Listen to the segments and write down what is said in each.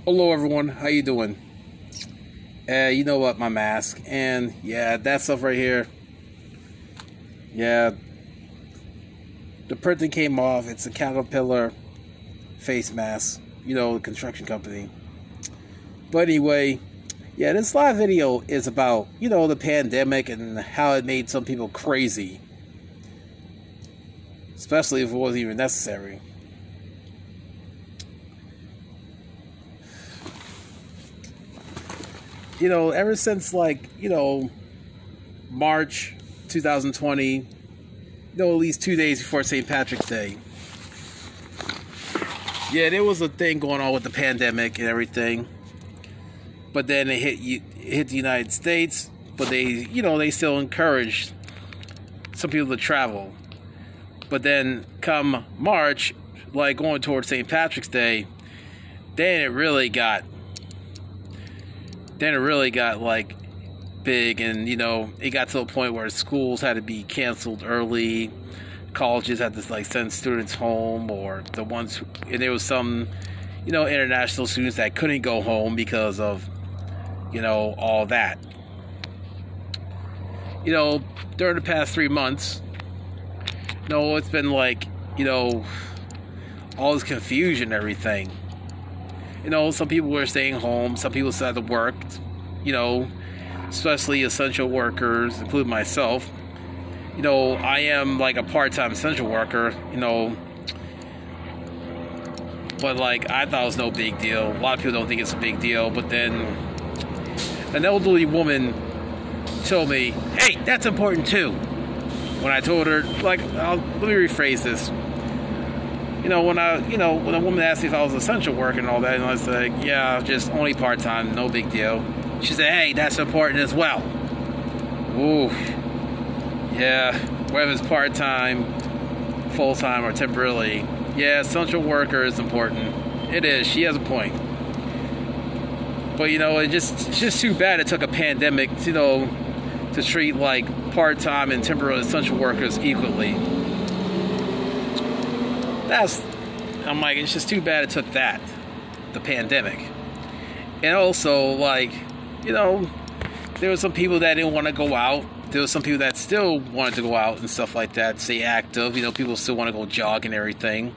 Hello everyone, how you doing? You know what, my mask, and yeah, that stuff right here. Yeah, the printing came off. It's a Caterpillar face mask, the construction company. But anyway, yeah, this live video is about, the pandemic and how it made some people crazy. Especially if it wasn't even necessary. Ever since March 2020, at least 2 days before St. Patrick's Day. Yeah, there was a thing going on with the pandemic and everything. But then it hit the United States, but they still encouraged some people to travel. But then come March, going towards St. Patrick's Day, then it really got big, and it got to a point where schools had to be canceled early, colleges had to send students home, or the ones and there was some international students that couldn't go home because of all that. During the past 3 months, it's been all this confusion and everything. Some people were staying home, some people still had to work, especially essential workers, including myself. I am a part-time essential worker, but I thought it was no big deal. A lot of people don't think it's a big deal, but then an elderly woman told me, "Hey, that's important too." When I told her, let me rephrase this. When a woman asked me if I was an essential worker and all that, and I was like, yeah, just only part-time, no big deal. She said, hey, that's important as well. Ooh. Yeah, whether it's part-time, full-time, or temporarily. Yeah, essential worker is important. It is. She has a point. But, it's just too bad it took a pandemic, to treat, part-time and temporary essential workers equally. It's just too bad it took that, the pandemic. And also, there were some people that didn't want to go out. There were some people that still wanted to go out and stuff like that, stay active. People still want to go jog and everything.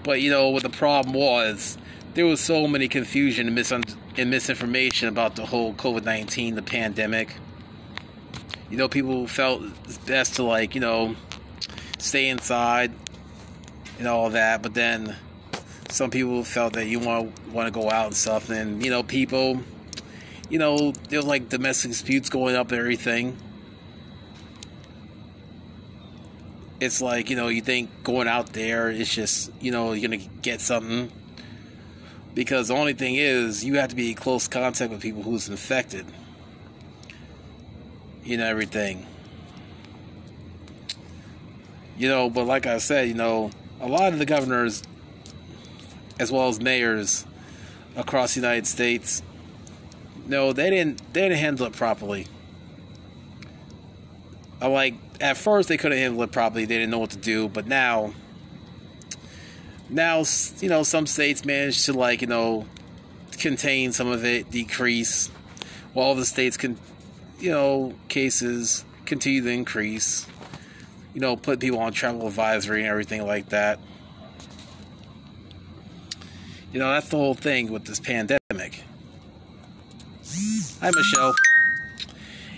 But, what the problem was, there was so many confusion and misinformation about the whole COVID-19, the pandemic. People felt it's best to, stay inside and all that, but then some people felt that you want to go out and stuff, and people, there was domestic disputes going up and everything. It's you think going out there is just you're gonna get something, because the only thing is you have to be in close contact with people who's infected, everything. But like I said, a lot of the governors, as well as mayors across the United States, they didn't handle it properly. At first they couldn't handle it properly. They didn't know what to do. But now, some states managed to contain some of it, decrease, while the states cases continue to increase. Put people on travel advisory and everything like that. That's the whole thing with this pandemic. Hi, Michelle.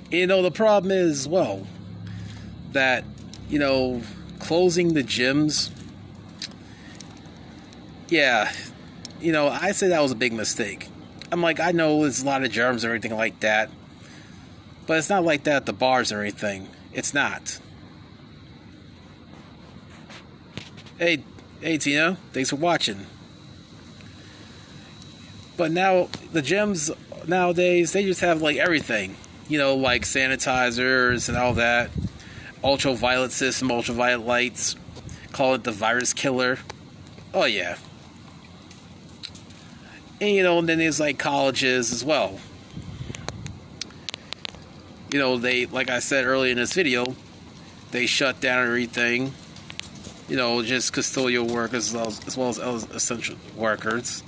The problem is, that, closing the gyms, yeah, I said that was a big mistake. I know there's a lot of germs and everything like that, but it's not like that at the bars or anything. It's not. Hey, Tina, thanks for watching. But now, the gyms nowadays, they just have, everything. Sanitizers and all that. Ultraviolet system, ultraviolet lights. Call it the virus killer. Oh, yeah. And then there's, colleges as well. They, like I said earlier in this video, they shut down everything. Just custodial workers as well as essential workers.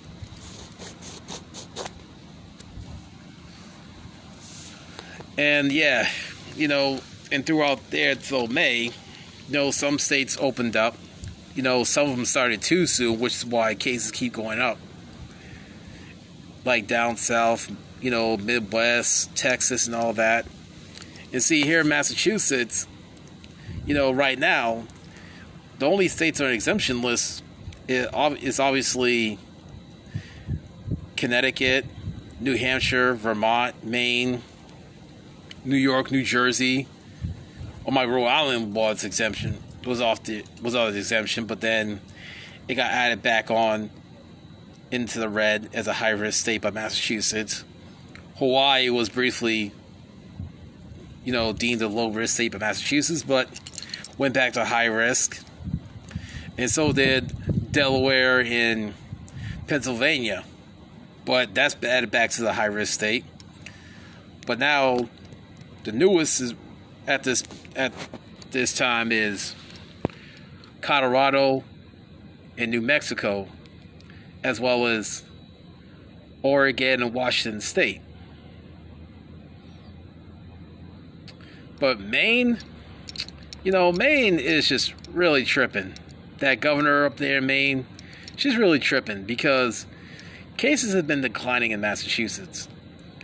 And yeah, and throughout there till May, some states opened up. Some of them started too soon, which is why cases keep going up. Like down south, Midwest, Texas, and all that. And see, here in Massachusetts, right now, the only states on an exemption list is obviously Connecticut, New Hampshire, Vermont, Maine, New York, New Jersey. Oh, my Rhode Island was exemption. Was off the exemption, but then it got added back on into the red as a high-risk state by Massachusetts. Hawaii was briefly, deemed a low-risk state by Massachusetts, but went back to high risk. And so did Delaware and Pennsylvania. But that's added back to the high-risk state. But now, the newest is at this time is Colorado and New Mexico, as well as Oregon and Washington State. But Maine, Maine is just really tripping. That governor up there in Maine, she's really tripping because cases have been declining in Massachusetts.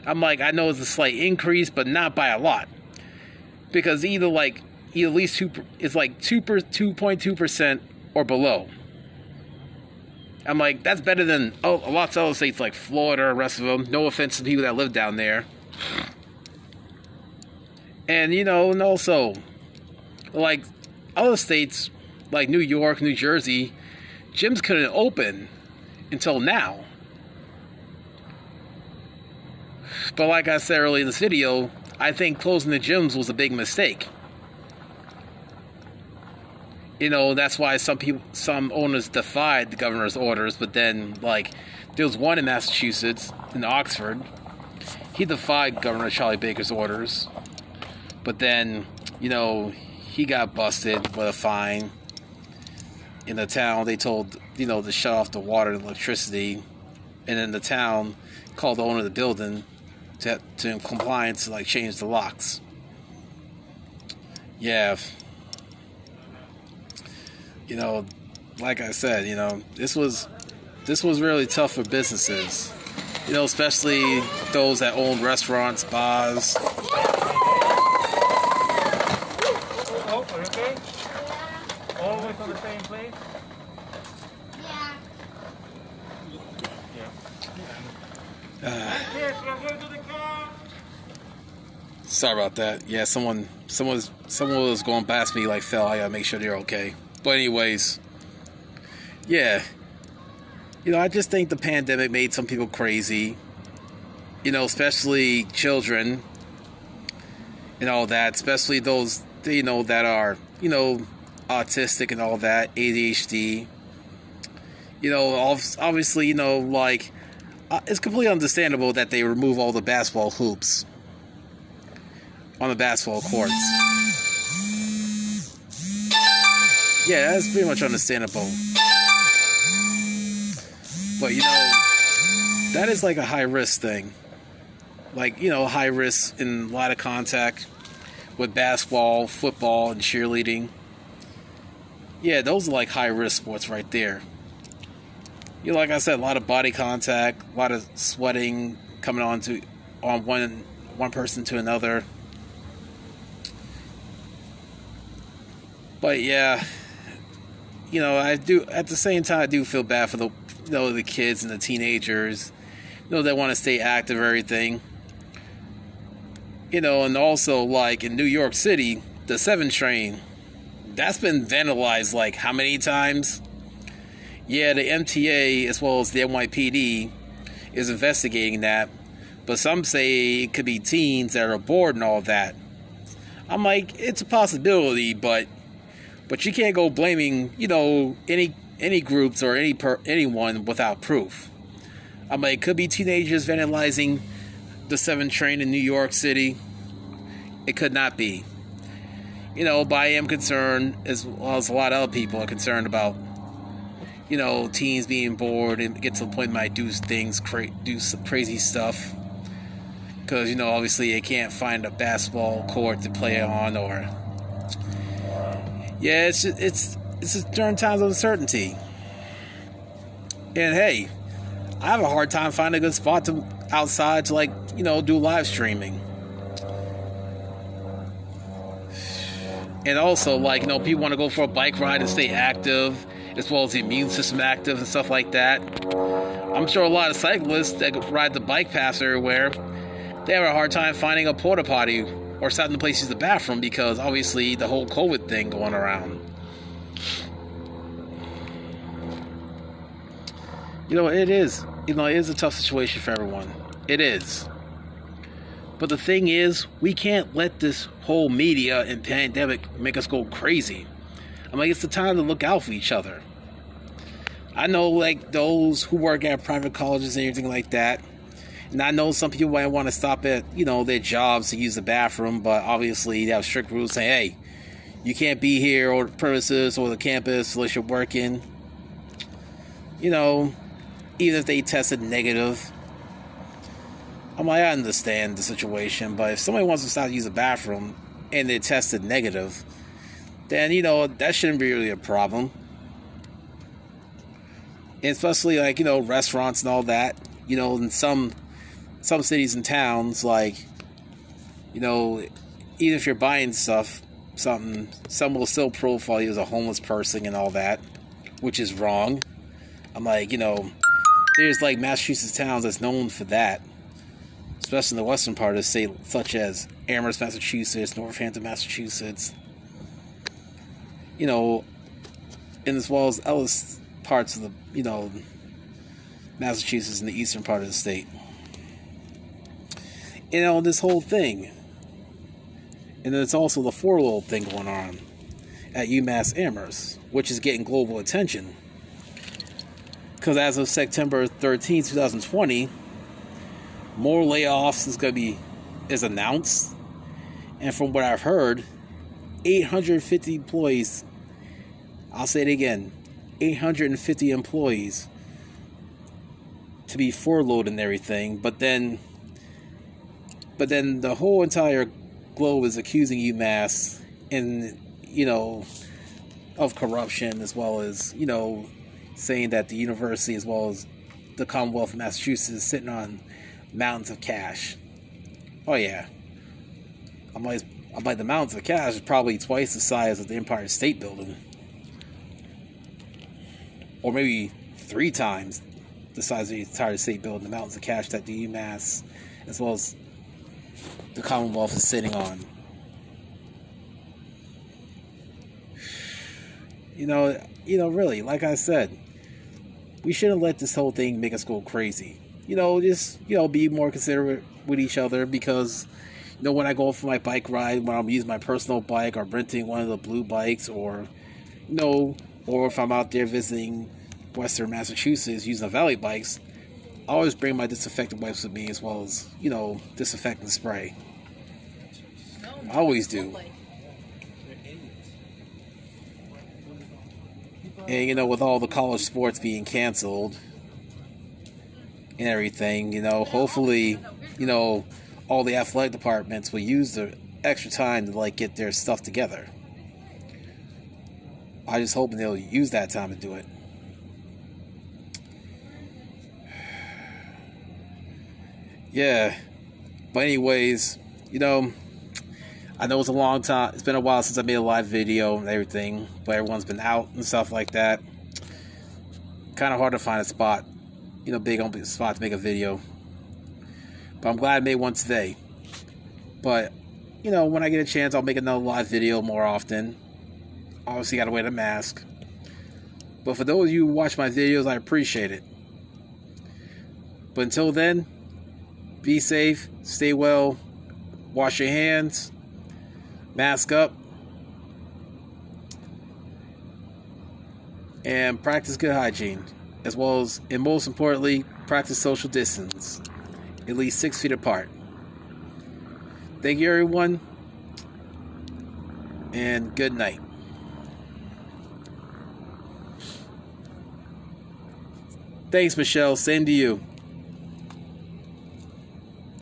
I'm like, I know it's a slight increase, but not by a lot. Because either at least it's like 2.2% or below. I'm like, that's better than lots of other states like Florida, the rest of them. No offense to people that live down there. And, and also, like other states like New York, New Jersey, gyms couldn't open until now. But like I said earlier in this video, I think closing the gyms was a big mistake. That's why some owners defied the governor's orders, but then, there was one in Massachusetts, in Oxford. He defied Governor Charlie Baker's orders, but then, he got busted with a fine. In the town, they told, to shut off the water and electricity, and then the town called the owner of the building to in compliance to, change the locks. Yeah. Like I said, this was really tough for businesses. Especially those that own restaurants, bars. Oh, are you okay? Always on the same place? Sorry about that. Yeah, someone was going past me fell. I gotta make sure they're okay. But anyways, yeah. I just think the pandemic made some people crazy. Especially children and all that. Especially those, that are, autistic and all that, ADHD. Obviously, it's completely understandable that they remove all the basketball hoops on the basketball courts. Yeah, that's pretty much understandable. But, that is a high-risk thing. High risk in a lot of contact with basketball, football, and cheerleading. Yeah, those are high-risk sports right there. Like I said, a lot of body contact, a lot of sweating coming on one person to another. But yeah, I do at the same time I do feel bad for the kids and the teenagers, that want to stay active and everything. And also in New York City, the 7 train, that's been vandalized how many times? Yeah, the MTA as well as the NYPD is investigating that, but some say it could be teens that are bored and all that. I'm like, it's a possibility, but you can't go blaming any groups or anyone without proof. I'm like, it could be teenagers vandalizing the 7 train in New York City. It could not be. But I am concerned, as well as a lot of other people are concerned about teens being bored and get to the point where they do things, do some crazy stuff. because obviously they can't find a basketball court to play on, or yeah, it's just during times of uncertainty. And hey, I have a hard time finding a good spot outside to do live streaming. And also, people want to go for a bike ride and stay active, as well as the immune system active and stuff like that. I'm sure a lot of cyclists that ride the bike paths everywhere, they have a hard time finding a porta potty or something to use the bathroom, because obviously the whole COVID thing going around. It is a tough situation for everyone. It is. But the thing is, we can't let this whole media and pandemic make us go crazy. It's the time to look out for each other. I know, those who work at private colleges and everything like that, and I know some people might want to stop at, their jobs to use the bathroom, but obviously they have strict rules saying, hey, you can't be here or the premises or the campus unless you're working. Even if they tested negative. I understand the situation, but if somebody wants to stop to use the bathroom and they tested negative, then, that shouldn't be really a problem. And especially, restaurants and all that, in some cities and towns, even if you're buying something, some will still profile you as a homeless person and all that, which is wrong. There's, Massachusetts towns that's known for that. Especially in the western part of the state, such as Amherst, Massachusetts, Northampton, Massachusetts. And as well as other parts of the, Massachusetts and the eastern part of the state. This whole thing. And then it's also the furlough thing going on at UMass Amherst, which is getting global attention. Because as of September 13th, 2020, more layoffs is announced, and from what I've heard, 850 employees. I'll say it again, 850 employees to be furloughed and everything. But then the whole entire globe is accusing UMass of corruption, as well as saying that the university, as well as the Commonwealth of Massachusetts, is sitting on mountains of cash. Oh yeah. I'm like the mountains of cash is probably twice the size of the Empire State Building. Or maybe 3 times the size of the entire state building, the mountains of cash that the UMass, as well as the Commonwealth, is sitting on. Really, like I said, we shouldn't let this whole thing make us go crazy. Just be more considerate with each other, because, when I go for my bike ride, when I'm using my personal bike or renting one of the blue bikes, or, or if I'm out there visiting Western Massachusetts using the Valley bikes, I always bring my disinfectant wipes with me, as well as, disinfectant spray. I always do. And, with all the college sports being canceled and everything, hopefully, all the athletic departments will use the extra time to, get their stuff together. I just hope they'll use that time to do it. Yeah. But anyways, I know it's a long time. It's been a while since I made a live video and everything, but everyone's been out and stuff like that. Kind of hard to find a spot, big on a spot to make a video. But I'm glad I made one today. But, when I get a chance, I'll make another live video more often. Obviously, gotta wear the mask. But for those of you who watch my videos, I appreciate it. But until then, be safe, stay well, wash your hands, mask up, and practice good hygiene, as well as, and most importantly, practice social distance, at least 6 feet apart. Thank you, everyone, and good night. Thanks, Michelle. Same to you.